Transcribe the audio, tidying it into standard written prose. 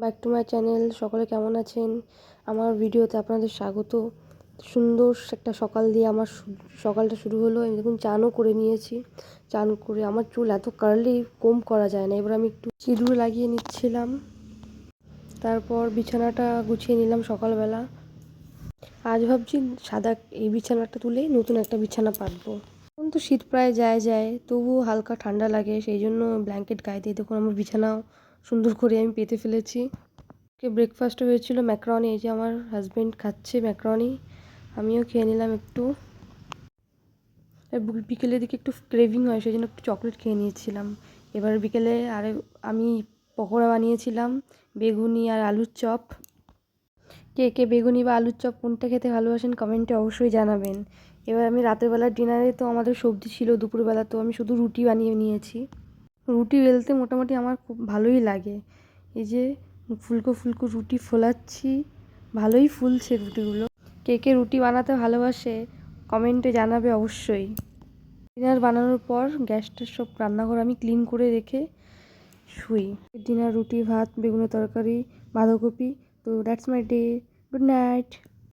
Back to my channel. সকলে কেমন আছেন? আমার ভিডিওতে আপনাদের স্বাগত। সুন্দর একটা সকাল দিয়ে আমার সকালটা শুরু হলো। আমি দেখুন চানও করে নিয়েছি। চান করে আমার চুল এত কার্লি কম করা যায় না, এবার আমি একটু সিঁদুর লাগিয়ে নিচ্ছিলাম। তারপর বিছানাটা গুছিয়ে নিলাম সকালবেলা। আজ ভাবছি সাদা এই বিছানাটা তুলে নতুন একটা বিছানা পাতবো। এখন তো শীত প্রায় যায় তবুও হালকা ঠান্ডা লাগে, সেই জন্য ব্ল্যাঙ্কেট গায়ে দিয়ে দেখুন আমার বিছানাও সুন্দর করে আমি পেতে ফেলেছি। ব্রেকফাস্টে হয়েছিল ম্যাকারনি। এই যে আমার হাজব্যান্ড খাচ্ছে ম্যাকারনি, আমিও খেয়ে নিলাম একটু। বিকেলের দিকে একটু ক্রেভিং হয়, সেই জন্য একটু চকলেট খেয়ে নিয়েছিলাম। এবার বিকেলে আমি পকোড়া বানিয়েছিলাম, বেগুনি আর আলুর চপ। কে কে বেগুনি বা আলুর চপ কোনটা খেতে ভালোবাসেন কমেন্টে অবশ্যই জানাবেন। এবার আমি রাতের বেলার ডিনারে তো আমাদের সবজি ছিল, দুপুরবেলা তো আমি শুধু রুটি বানিয়ে নিয়েছি। রুটি বেলতে মোটামুটি আমার খুব ভালোই লাগে। এই যে ফুলকো ফুলকো রুটি ফোলাচ্ছি, ভালোই ফুলছে রুটিগুলো। কে কে রুটি বানাতে ভালোবাসে কমেন্টে জানাবে অবশ্যই। ডিনার বানানোর পর গ্যাসটা সব রান্নাঘর আমি ক্লিন করে রেখে শুই। ডিনার রুটি, ভাত, বেগুনের তরকারি, বাঁধাকপি। তো that's my day. Good night.